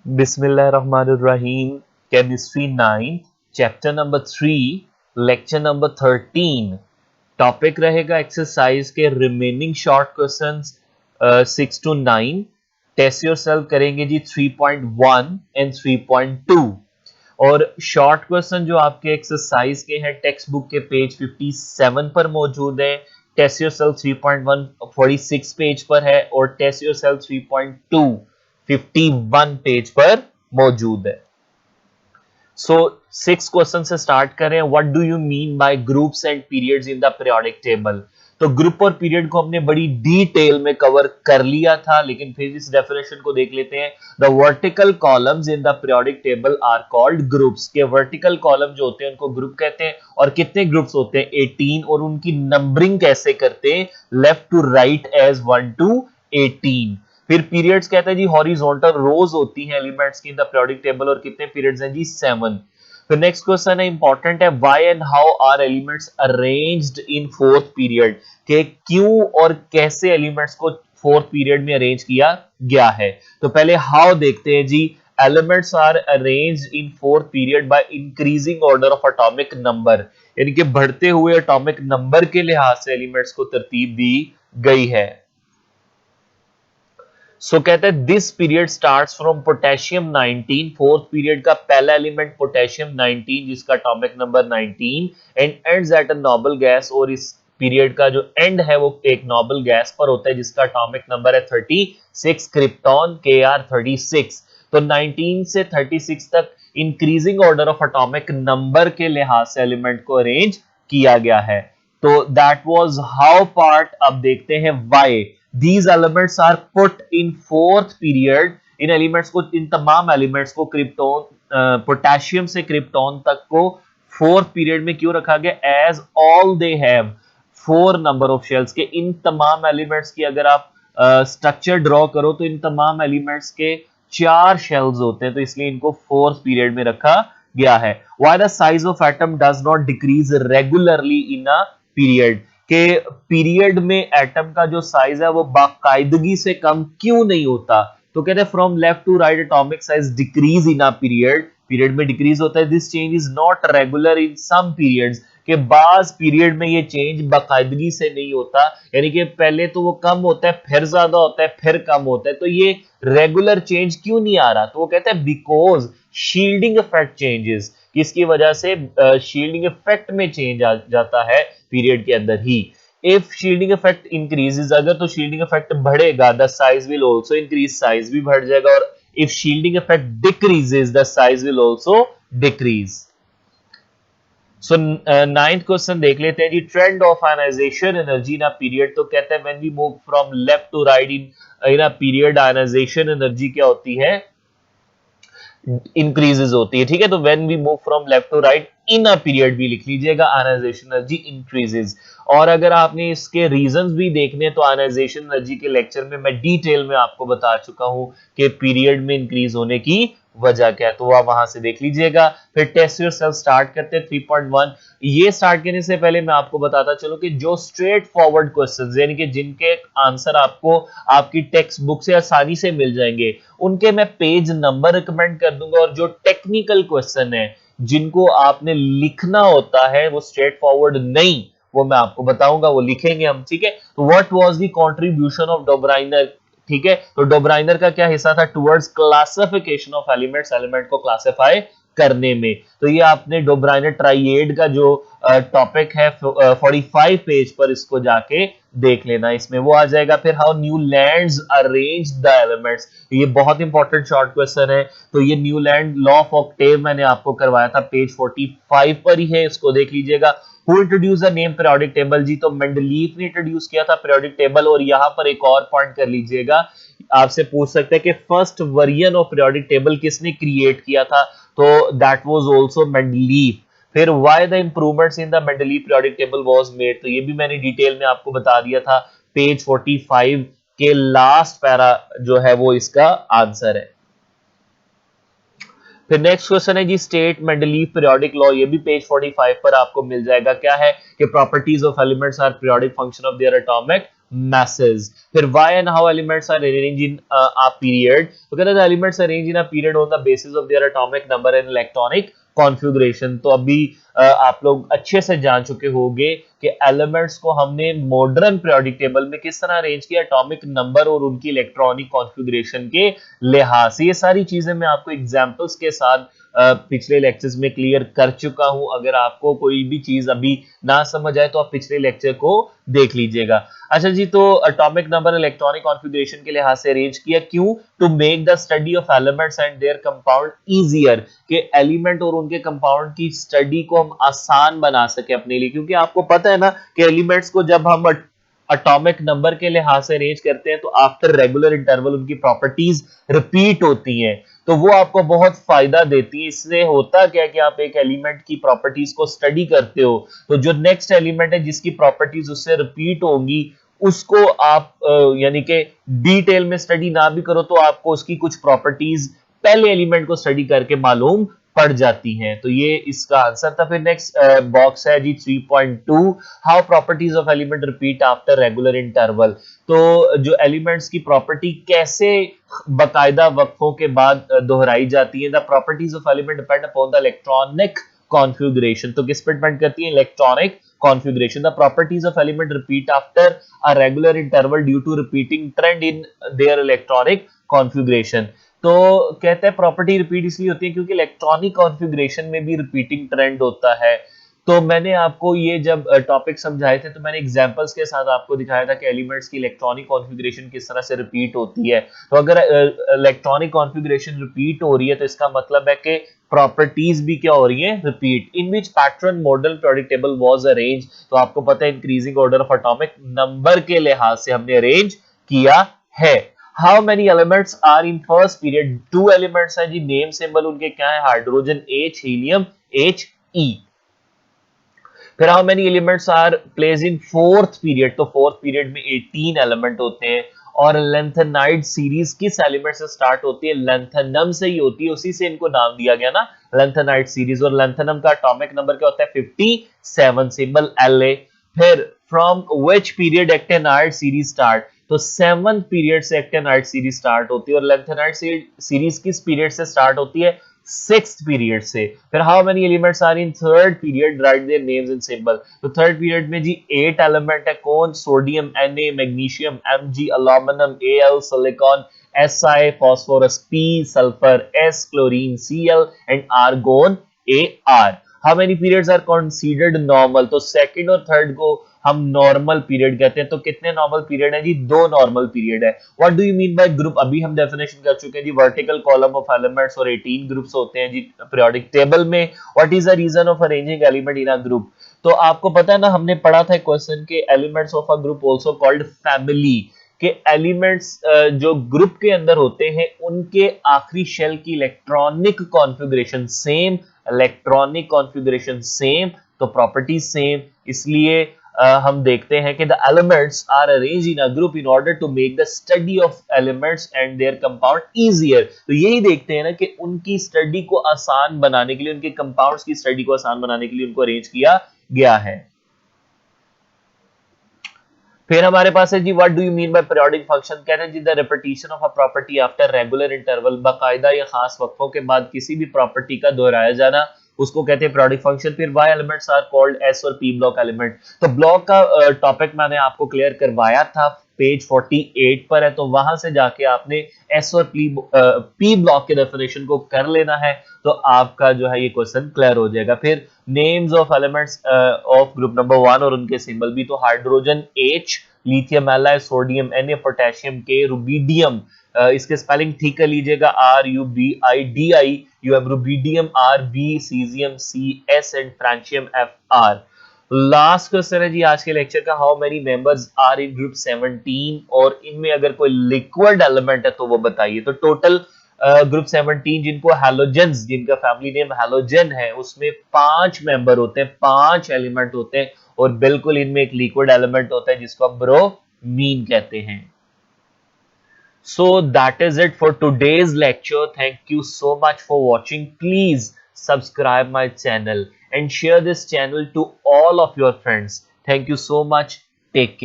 बिस्मिल्लाहिर्रहमानिर्रहीम chemistry 9 chapter number 3 lecture number 13 topic रहेगा exercise के remaining short questions 6 to 9 test yourself करेंगे जी 3.1 एंड 3.2 और शॉर्ट क्वेश्चन जो आपके एक्सरसाइज के हैं टेक्स्ट बुक के पेज 57 पर मौजूद है। टेस्ट योरसेल्फ 3.1 46 पेज पर है और टेस्ट योरसेल्फ 3.2 51 पेज पर मौजूद है। सो 6 क्वेश्चन से स्टार्ट करें। What do you mean bye groups and periods in the periodic table. तो ग्रुप और पीरियड को हमने बड़ी डिटेल में कवर कर लिया था, लेकिन फिर इस डेफिनेशन को देख लेते हैं। The vertical columns in the periodic table are called groups. के वर्टिकल कॉलम जो होते हैं उनको ग्रुप कहते हैं। और कितने ग्रुप्स होते हैं? 18। और उनकी नंबरिंग कैसे करते हैं? Left to right as 1 to 18। फिर पीरियड्स कहते हैं जी हॉरिजॉन्टल रोज होती हैं एलिमेंट्स की इन द पीरियोडिक टेबल। और कितने पीरियड्स हैं जी? 7। फिर नेक्स्ट क्वेश्चन है इंपॉर्टेंट है, why and how are elements arranged in fourth period. के क्यों और कैसे एलिमेंट्स को फोर्थ पीरियड में अरेंज किया गया है। तो पहले हाउ देखते हैं जी। Elements are arranged in fourth period by increasing order of atomic number, यानी कि बढ़ते हुए एटॉमिक नंबर के लिहाज से एलिमेंट्स को तरतीब दी गई है। सो कहते हैं this period starts from potassium 19। Fourth period का पहला एलिमेंट पोटेशियम 19 जिसका atomic number 19 and ends at a noble gas. और इस पीरियड का जो एंड है वो एक नोबल गैस पर होता है जिसका एटॉमिक नंबर है 36 क्रिप्टॉन Kr 36। तो 19 से 36 तक increasing order of atomic number के लिहाज से एलिमेंट को अरेंज किया गया है। तो दैट वाज हाउ पार्ट। अब देखते हैं why these elements are put in fourth period। In elements को, इन तमाम एलिमेंट्स को क्रिप्टॉन पोटेशियम से क्रिप्टॉन तक को फोर्थ पीरियड में क्यों रखा गया? As all they have 4 number of shells. के इन तमाम एलिमेंट्स की अगर आप स्ट्रक्चर ड्रॉ करो तो इन तमाम एलिमेंट्स के 4 शेल्स होते हैं, तो इसलिए इनको फोर्थ पीरियड में रखा गया है। Why the size of atom does not decrease regularly in a period. के पीरियड में एटम का जो साइज है वो बाकायदगी से कम क्यों नहीं होता? तो कहते हैं from left to right atomic size decrease in a period. Period में डिक्रीज होता है। This change is not regular in some periods. के बाज पीरियड में ये चेंज बाकायदगी से नहीं होता, यानी कि पहले तो वो कम होता है फिर ज्यादा होता है फिर कम होता है। तो ये रेगुलर चेंज क्यों नहीं आ रहा? तो वो कहते हैं बिकॉज शील्डिंग इफेक्ट चेंजेस। किसकी वजह से? शील्डिंग इफेक्ट में चेंज आ जाता है पीरियड के अंदर ही। इफ शील्डिंग इफेक्ट इंक्रीजेस, अगर तो शील्डिंग इफेक्ट बढ़ेगा the size will also increase, size भी बढ़ जाएगा। और if shielding effect decreases the size will also decrease. So ninth question देख लेते हैं जी। Trend of ionization energy in a period. तो कहते हैं when we move from left to right in a period ionization energy क्या होती है? इंक्रीजेस होती है। ठीक है, तो when we move from left to right in a period भी लिख लीजिएगा, आयनाइजेशन एनर्जी इंक्रीजेस। और अगर आपने इसके रीजंस भी देखने तो आयनाइजेशन एनर्जी के लेक्चर में मैं डिटेल में आपको बता चुका हूं कि पीरियड में इंक्रीज होने की वजह क्या है, तो आप वहां से देख लीजिएगा। फिर टेस्ट योरसेल्फ स्टार्ट करते हैं 3.1। ये स्टार्ट करने से पहले मैं आपको बताता चलूं कि जो स्ट्रेट फॉरवर्ड क्वेश्चंस यानी कि जिनके आंसर आपको आपकी टेक्स्ट बुक से आसानी से मिल जाएंगे उनके मैं पेज नंबर रिकमेंड कर दूंगा। और जो टेक्निकल क्वेश्चन है जिनको आपने लिखना होता है वो स्ट्रेट फॉरवर्ड नहीं, वो मैं आपको बताऊंगा, वो लिखेंगे हम। ठीक है, तो what was the contribution of Döbereiner. ठीक है, तो डोब्राइनर का क्या हिस्सा था? Towards classification of elements, element को क्लासिफाई करने में। तो ये आपने डोब्राइनर ट्राइएड का जो टॉपिक है 45 पेज पर इसको जाके देख लेना, इसमें वो आ जाएगा। फिर how new lands arrange the elements, ये बहुत इंपॉर्टेंट शॉर्ट क्वेश्चन है। तो ये new land law of Octave मैंने आपको करवाया था, पेज 45 पर ही है, इसको देख लीजिएगा। Who introduced the name periodic table. जी तो मेंडलीफ ने इंट्रोड्यूस किया था पीरियोडिक टेबल। और यहां पर एक और पॉइंट कर लीजिएगा, आपसे पूछ सकते हैं कि first version of periodic table किसने क्रिएट किया था? तो दैट वाज आल्सो मेंडलीफ। फिर why the improvements in the Mendeleev periodic table was made, तो ये भी मैंने डिटेल में आपको बता दिया था, पेज 45 के लास्ट पैरा जो है वो इसका आंसर है। फिर नेक्स्ट क्वेश्चन है जी स्टेट मेंडलीफ पीरियोडिक लॉ। ये भी पेज 45 पर आपको मिल जाएगा। क्या है कि properties of elements are periodic function of their atomic masses. फिर why and how elements are arranged in a period. तो कहते हैं the elements arranged in a period on the basis of their atomic number and electronic configuration. तो अभी आप लोग अच्छे से जान चुके होंगे कि एलिमेंट्स को हमने मॉडर्न पीरियोडिक टेबल में किस तरह अरेंज किया, एटॉमिक नंबर और उनकी इलेक्ट्रॉनिक कॉन्फ़िगरेशन के लिहाज से। ये सारी चीजें मैं आपको एग्जांपल्स के साथ पिछले लेक्चर्स में क्लियर कर चुका हूं। अगर आपको कोई भी चीज अभी ना समझ आए तो आप पिछले लेक्चर को देख लीजिएगा। अच्छा जी, तो एटॉमिक नंबर इलेक्ट्रॉनिक कॉन्फ़िगरेशन के लिहाज से अरेंज किया क्यों? To make the study of elements and their compound easier, कि एलिमेंट और उनके कंपाउंड की स्टडी को हम आसान बना सके अपने लिए। क्योंकि आपको पता है ना कि एलिमेंट्स को जब हम एटॉमिक नंबर के लिहाज से अरेंज करते हैं तो आफ्टर रेगुलर इंटरवल उनकी प्रॉपर्टीज रिपीट होती हैं, तो वो आपको बहुत फायदा देती है। इससे होता क्या है कि आप एक एलिमेंट की प्रॉपर्टीज को स्टडी करते हो तो जो नेक्स्ट एलिमेंट है जिसकी प्रॉपर्टीज उससे रिपीट होंगी उसको आप यानी कि डिटेल में स्टडी ना भी करो तो आपको उसकी कुछ प्रॉपर्टीज पहले एलिमेंट को स्टडी करके मालूम पड़ जाती हैं। तो ये इसका आंसर था। फिर नेक्स्ट बॉक्स है जी 3.2, how properties of element repeat after regular interval. तो जो एलिमेंट्स की प्रॉपर्टी कैसे बाकायदा वक्फों के बाद दोहराई जाती है। The properties of element depend upon the electronic configuration. तो किस पर डिपेंड करती है? Electronic configuration. The properties of element repeat after a regular interval due to repeating trend in their electronic configuration. तो कहते हैं प्रॉपर्टी रिपीट इसलिए होती है क्योंकि इलेक्ट्रॉनिक कॉन्फ़िगरेशन में भी रिपीटिंग ट्रेंड होता है। तो मैंने आपको ये जब टॉपिक समझाए थे तो मैंने एग्जांपल्स के साथ आपको दिखाया था कि एलिमेंट्स की इलेक्ट्रॉनिक कॉन्फ़िगरेशन किस तरह से रिपीट होती है। तो अगर इलेक्ट्रॉनिक कॉन्फ़िगरेशन रिपीट हो रही है तो इसका मतलब है कि प्रॉपर्टीज भी क्या हो रही है? Repeat. In which pattern model periodic table was arrange. तो आपको पता है increasing order of atomic number के लिहाज से हमने अरेंज किया है। How many elements are in first period? 2 elements हैं जी। नेम सिंबल उनके क्या है? Hydrogen H, helium He। फिर how many elements are place in fourth period? तो फोर्थ पीरियड में 18 एलिमेंट होते हैं। और लेंथेनाइड सीरीज किस एलिमेंट से स्टार्ट होती है? लेंथेनम से ही होती है, उसी से इनको नाम दिया गया ना, लेंथेनाइड सीरीज। और लेंथेनम का एटॉमिक नंबर क्या होता है? 57, सिंबल La। फिर from which period actinide series start? तो 7th पीरियड से एक्टेनाइड सीरीज स्टार्ट होती है। और लेंथेनाइड सीरीज किस पीरियड से स्टार्ट होती है? 6th पीरियड से। फिर how many elements are in third period? Write their names in symbol. तो थर्ड पीरियड में जी 8 एलिमेंट है। कौन? Sodium Na, magnesium Mg, aluminium Al, silicon Si, phosphorus P, sulphur S, chlorine Cl and argon Ar। How many periods are considered normal? तो second और third को हम normal period कहते हैं। तो कितने नॉर्मल पीरियड है जी? 2 नॉर्मल पीरियड है। What do you mean by group? अभी हम डेफिनेशन कर चुके हैं जी, वर्टिकल कॉलम ऑफ एलिमेंट्स और 18 ग्रुप्स होते हैं जी पीरियोडिक टेबल में। What is the reason of arranging element in a group? तो आपको पता है ना, हमने पढ़ा था क्वेश्चन के elements of a group also called family, के एलिमेंट्स जो ग्रुप के अंदर होते हैं उनके आखिरी शेल की electronic configuration same, electronic configuration same, तो प्रॉपर्टी सेम। इसलिए हम देखते हैं कि the elements are arrange in a group in order to make the study of elements and their compound easier. तो यही देखते हैं ना कि उनकी स्टडी को आसान बनाने के लिए, उनके कंपाउंड्स की स्टडी को आसान बनाने के लिए उनको अरेंज किया गया है। फिर हमारे पास है जी, what do you mean by periodic function? कहते हैं जी the repetition of a property after regular interval, बाकायदा या खास वक्फों के बाद किसी भी प्रॉपर्टी का दोहराया जाना, उसको कहते हैं पीरियोडिक फंक्शन। फिर why elements are called s और पी ब्लॉक एलिमेंट। तो ब्लॉक का टॉपिक मैंने आपको क्लियर करवाया था, पेज 48 पर है, तो वहां से जाके आपने एस और पी ब्लॉक के डेफिनेशन को कर लेना है, तो आपका जो है ये क्वेश्चन क्लियर हो जाएगा। फिर names of elements of group number 1 और उनके सिंबल भी, तो hydrogen H, lithium Li, sodium Na, potassium K, rubidium, इसके स्पेलिंग ठीक कर लीजिएगा, RUBIDI, you have rubidium RB, caesium CS and francium FR। Last question है जी आज के लेक्चर का, how many members are in group 17, और इनमें अगर कोई लिक्विड एलिमेंट है तो वो बताइए। तो टोटल ग्रुप 17 जिनको हैलोजेंस, जिनका फैमिली नेम हैलोजन है, उसमें 5 मेंबर होते हैं, 5 एलिमेंट होते हैं, और बिल्कुल इनमें एक लिक्विड एलिमेंट होता है जिसको हम ब्रोमीन कहते हैं। So that is it for today's lecture. Thank you so much for watching. Please subscribe my channel and share this channel to all of your friends. Thank you so much. Take care.